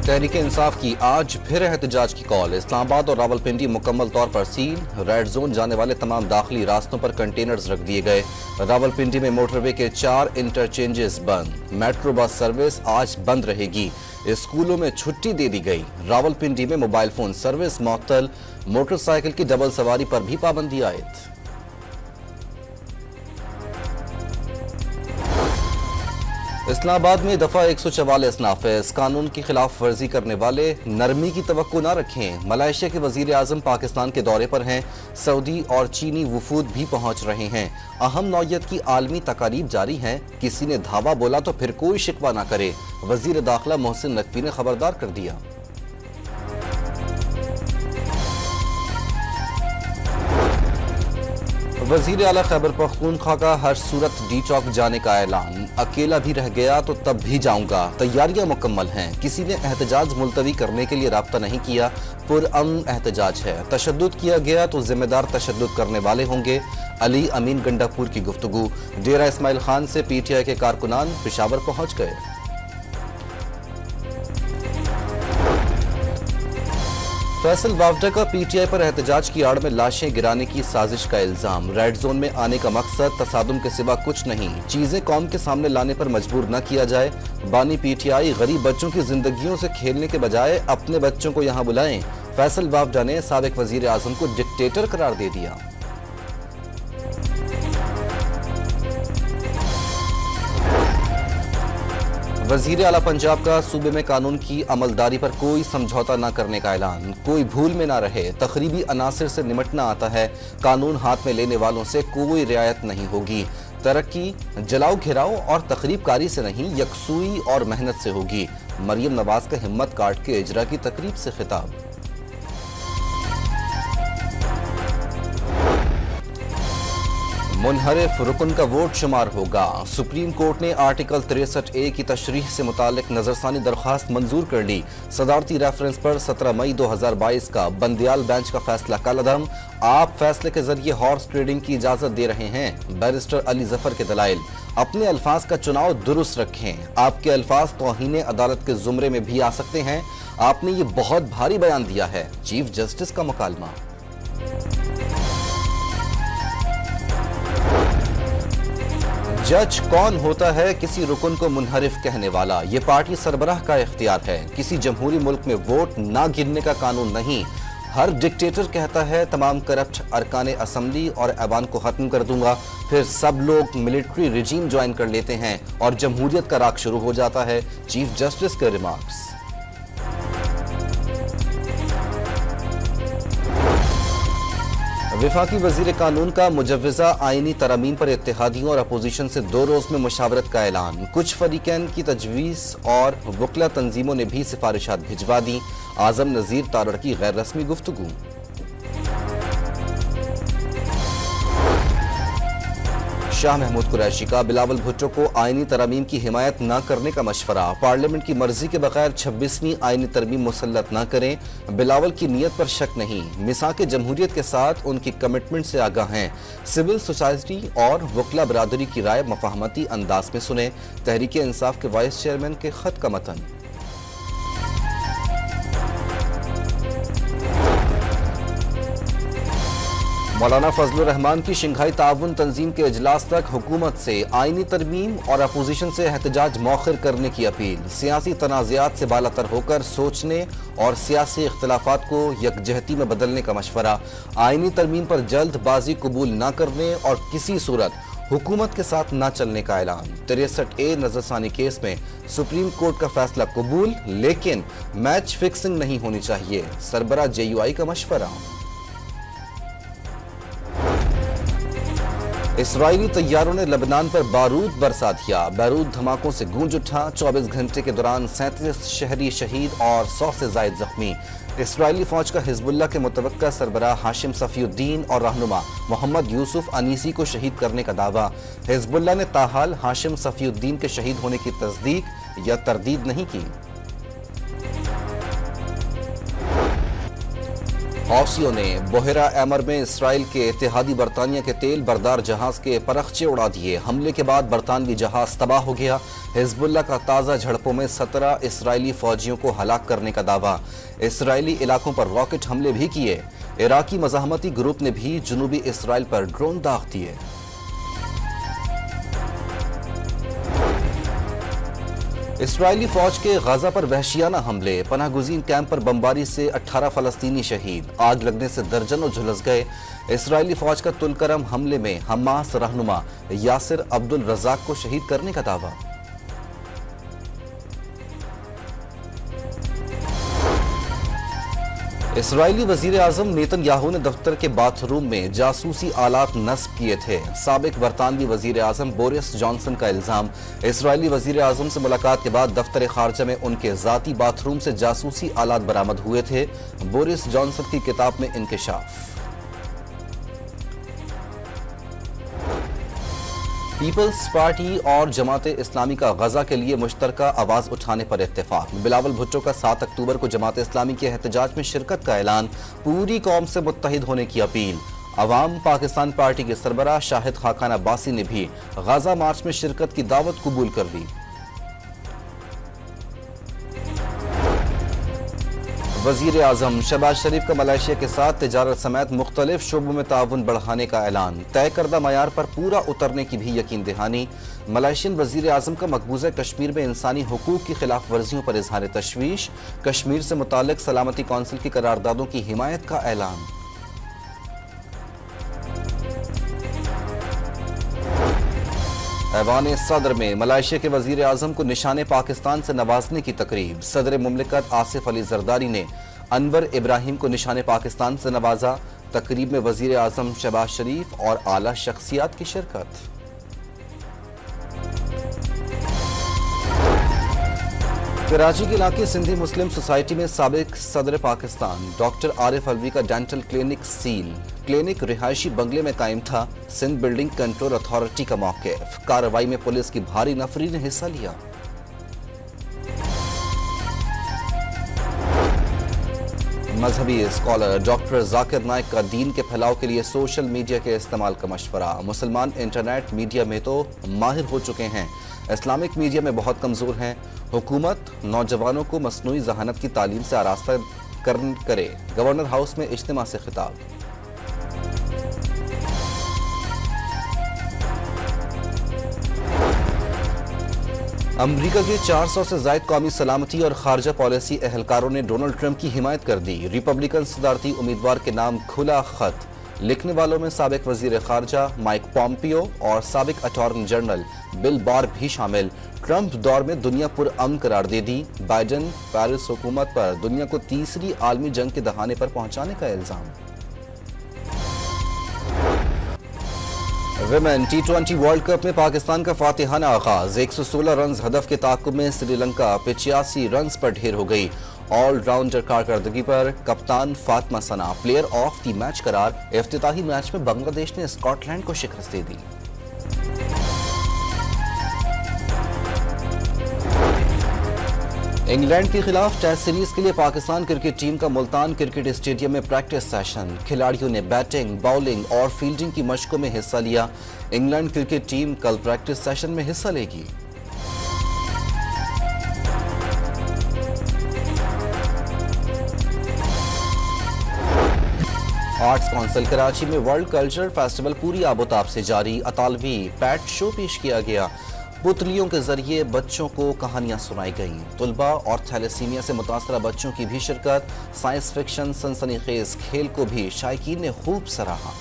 तहरीक इंसाफ की आज फिर एहतजाज की कॉल। इस्लामाबाद और रावलपिंडी मुकम्मल तौर पर सील। रेड जोन जाने वाले तमाम दाखिली रास्तों पर कंटेनर्स रख दिए गए। रावलपिंडी में मोटरवे के 4 इंटरचेंजेस बंद। मेट्रो बस सर्विस आज बंद रहेगी। स्कूलों में छुट्टी दे दी गई। रावलपिंडी में मोबाइल फोन सर्विस मुअत्तल। मोटरसाइकिल की डबल सवारी पर भी पाबंदी आयद। इस्लामाबाद में दफा 144 नाफिज। कानून की खिलाफ वर्जी करने वाले नरमी की तवक्को न रखें। मलेशिया के वजीर आजम पाकिस्तान के दौरे पर हैं। सऊदी और चीनी वफूद भी पहुंच रहे हैं। अहम नौयत की आलमी तकारीब जारी हैं। किसी ने धावा बोला तो फिर कोई शिकवा ना करे। वजीर दाखिला मोहसिन नकवी ने खबरदार कर दिया। वजीर आला खैबर पख्तूनख्वा का हर सूरत डी चौक जाने का ऐलान। अकेला भी रह गया तो तब भी जाऊंगा। तैयारियां मुकम्मल हैं। किसी ने एहतजाज मुलतवी करने के लिए राब्ता नहीं किया। पुरअमन एहतजाज है। तशद्दुद किया गया तो जिम्मेदार तशद्दुद करने वाले होंगे। अली अमीन गंडापुर की गुफ्तगू। डेरा इस्माइल खान से PTI के कारकुनान पेशावर पहुंच गए। फैसल वावडा का PTI पर एहतजाज की आड़ में लाशें गिराने की साजिश का इल्जाम। रेड जोन में आने का मकसद तसादुम के सिवा कुछ नहीं। चीजें कौम के सामने लाने पर मजबूर न किया जाए। बानी PTI गरीब बच्चों की जिंदगियों से खेलने के बजाय अपने बच्चों को यहाँ बुलाएं। फैसल वावडा ने साबिक वजीर आजम को डिक्टेटर करार दे दिया। वजीर आला पंजाब का सूबे में कानून की अमलदारी पर कोई समझौता न करने का ऐलान। कोई भूल में ना रहे। तकरीबी अनासिर से निमटना आता है। कानून हाथ में लेने वालों से कोई रियायत नहीं होगी। तरक्की जलाओ घेराव और तकरीबकारी से नहीं, यकसुई और मेहनत से होगी। मरियम नवाज का हिम्मत काट के इजरा की तकरीब से खिताब। मुनहरिफ रुकन का वोट शुमार होगा। सुप्रीम कोर्ट ने आर्टिकल 63A की तशरीह से मुतालिक नजरसानी दरख्वास्त मंजूर कर ली। सदारती रेफरेंस पर 17 मई 2022 का बंदियाल बेंच का फैसला कलअदम। आप फैसले के जरिए हॉर्स ट्रेडिंग की इजाजत दे रहे हैं। बैरिस्टर अली जफर के दलाइल। अपने अल्फाज का चुनाव दुरुस्त रखें। आपके अल्फाज तौहीन अदालत के जुमरे में भी आ सकते हैं। आपने ये बहुत भारी बयान दिया है। चीफ जस्टिस का मुकालमा। जज कौन होता है किसी रुकन को मुनहरिफ कहने वाला? ये पार्टी सरबराह का इख्तियार है। किसी जमहूरी मुल्क में वोट ना गिनने का कानून नहीं। हर डिक्टेटर कहता है तमाम करप्ट अरकान असम्बली और ऐवान को खत्म कर दूंगा। फिर सब लोग मिलिट्री रिजीम ज्वाइन कर लेते हैं और जमहूरियत का राग शुरू हो जाता है। चीफ जस्टिस के रिमार्क्स। वफाकी वजीर कानून का मुजव्वजा आईनी तरमीम पर इत्तेहादियों और अपोजिशन से 2 रोज में मुशावरत का ऐलान। कुछ फरीकैन की तजवीज़ और वकला तंजीमों ने भी सिफारिशात भिजवा दी। आजम नज़ीर तारड़ की गैर रस्मी गुफ्तगू। शाह महमूद कुरैशी का बिलावल भुट्टो को आईनी तरमीम की हिमायत न करने का मशवरा। पार्लियामेंट की मर्जी के बगैर 26वीं आईनी तरमीम मुसल्लत न करें। बिलावल की नीयत पर शक नहीं। मिसाक जमहूरियत के साथ उनकी कमिटमेंट से आगाह हैं। सिविल सोसाइटी और वकला बरादरी की राय मफाहमती अंदाज में सुने। तहरीक इंसाफ के वाइस चेयरमैन के खत का मतन। मौलाना फजलुर रहमान की शंघाई ताउन तंजीम के इजलास तक हुकूमत से आईनी तरमीम और अपोजिशन से एहतजाज मौखिर करने की अपील। सियासी तनाज़ात से बालातर होकर सोचने और सियासी इख्तलाफात को यकजहती में बदलने का मशवरा। आईनी तरमीम पर जल्दबाजी कबूल न करने और किसी सूरत हुकूमत के साथ न चलने का ऐलान। 63A नजरसानी केस में सुप्रीम कोर्ट का फैसला कबूल, लेकिन मैच फिक्सिंग नहीं होनी चाहिए। सरबरा JUI का मशवरा। इसराइली तैयारों ने लबनान पर बारूद बरसा दिया। बारूद धमाकों से गूंज उठा। 24 घंटे के दौरान 37 शहरी शहीद और 100 से जायद जख्मी। इसराइली फौज का हिजबुल्लाह के मुतवक्का सरबराह हाशिम सफीउद्दीन और रहनुमा मोहम्मद यूसुफ अनीसी को शहीद करने का दावा। हिजबुल्लाह ने ताहाल हाशिम सफीउद्दीन के शहीद होने की तस्दीक या तरदीद नहीं की। हौसियों ने बोहेरा एमर में इसराइल के इत्तेहादी बरतानिया के तेल बरदार जहाज के परखचे उड़ा दिए। हमले के बाद बरतानवी जहाज तबाह हो गया। हिजबुल्लाह का ताज़ा झड़पों में 17 इसराइली फौजियों को हलाक करने का दावा। इसराइली इलाकों पर रॉकेट हमले भी किए। इराकी मज़ाहमती ग्रुप ने भी जनूबी इसराइल पर ड्रोन दाग दिए। इसराइली फौज के गाजा पर वहशियाना हमले। पनाहगुज़ीन कैंप पर बमबारी से 18 फलस्तीनी शहीद। आग लगने से दर्जनों झुलस गए। इसराइली फौज का तुलकरम हमले में हमास रहनुमा यासिर अब्दुल रज़ाक को शहीद करने का दावा। इसराइली वजीर आजम नेतन्याहू ने दफ्तर के बाथरूम में जासूसी आलात नस्ब किए थे। साबिक बरतानवी वजीर आजम बोरिस जॉनसन का इल्जाम। इसराइली वजीर आजम से मुलाकात के बाद दफ्तर खारजा में उनके जाती बाथरूम से जासूसी आलात बरामद हुए थे। बोरिस जॉनसन की किताब में इंकिशाफ। पीपल्स पार्टी और जमात इस्लामी का गजा के लिए मुश्तरका आवाज उठाने पर इत्तेफाक। बिलावल भुट्टो का 7 अक्टूबर को जमात इस्लामी के एहतजाज में शिरकत का ऐलान। पूरी कौम से मुत्तहिद होने की अपील। अवाम पाकिस्तान पार्टी के सरबराह शाहिद खाकान अब्बासी ने भी गजा मार्च में शिरकत की दावत कबूल कर ली। वजीर आजम शहबाज शरीफ का मलेशिया के साथ तिजारत समेत मुख्तलिफ शोबों में ताउन बढ़ाने का ऐलान। तय करदा मयार पर पूरा उतरने की भी यकीन दहानी। मलेशियन वजीर आजम का मकबूजा कश्मीर में इंसानी हुकूक की खिलाफ वर्जियों पर इजहार तशवीश। कश्मीर से मुताल्लिक सलामती कौंसिल की करारदादों की हिमायत का ऐलान। ऐवान सदर में मलेशिया के वजीर आजम को निशाने पाकिस्तान से नवाजने की तकरीब। सदर मुमलिकत आसिफ अली जरदारी ने अनवर इब्राहिम को निशाने पाकिस्तान से नवाजा। तकरीब में वजीर आजम शहबाज शरीफ और आला शख्सियात की शिरकत। कराची के इलाके सिंधी मुस्लिम सोसाइटी में साबिक सदर पाकिस्तान डॉक्टर आरिफ अलवी का डेंटल क्लिनिक सील। क्लिनिक रिहायशी बंगले में कायम था। सिंध बिल्डिंग कंट्रोल अथॉरिटी का मौक़िफ़। कार्रवाई में पुलिस की भारी नफरी ने हिस्सा लिया। मजहबी स्कॉलर डॉक्टर जाकिर नाइक का दीन के फैलाव के लिए सोशल मीडिया के इस्तेमाल का मशवरा। मुसलमान इंटरनेट मीडिया में तो माहिर हो चुके हैं, इस्लामिक मीडिया में बहुत कमज़ोर हैं। हुकूमत नौजवानों को मसनूई जहानत की तालीम से आरास्ता करे। गवर्नर हाउस में इज्तिमा से खिताब। अमरीका के 400 से ज़ायद कौमी सलामती और खारजा पॉलिसी एहलकारों ने डोनाल्ड ट्रंप की हिमायत कर दी। रिपब्लिकन सदारती उम्मीदवार के नाम खुला खत। लिखने वालों में साबिक वजीर खारजा माइक पॉम्पियो और साबिक अटॉर्नी जनरल बिल बार भी शामिल। ट्रंप दौर में दुनिया पुरअमन करार दे दी। बाइडेन पेरिस हुकूमत पर दुनिया को तीसरी आलमी जंग के दहाने पर पहुंचाने का इल्जाम। विमेन T20 वर्ल्ड कप में पाकिस्तान का फातिहाना आगाज। 116 रन हदफ के ताक़ुब में श्रीलंका 85 रन पर ढेर हो गई। ऑलराउंडर कारकर्दगी पर कप्तान फातिमा सना प्लेयर ऑफ द मैच करार। इफ्तिताही मैच में बांग्लादेश ने स्कॉटलैंड को शिकस्त दे दी। इंग्लैंड के खिलाफ टेस्ट सीरीज के लिए पाकिस्तान क्रिकेट टीम का मुल्तान क्रिकेट स्टेडियम में प्रैक्टिस सेशन। खिलाड़ियों ने बैटिंग, बॉलिंग और फील्डिंग की मशकों में हिस्सा लिया। इंग्लैंड क्रिकेट टीम कल प्रैक्टिस सेशन में हिस्सा लेगी। आर्ट्स काउंसिल कराची में वर्ल्ड कल्चर फेस्टिवल पूरी आबोताब से जारी। अतालवी पैट शो पेश किया गया। पुतलियों के जरिए बच्चों को कहानियां सुनाई गईं। तुलबा और थैलेसीमिया से मुतासरा बच्चों की भी शिरकत। साइंस फिक्शन सनसनीखेज खेल को भी शायकीन ने खूब सराहा।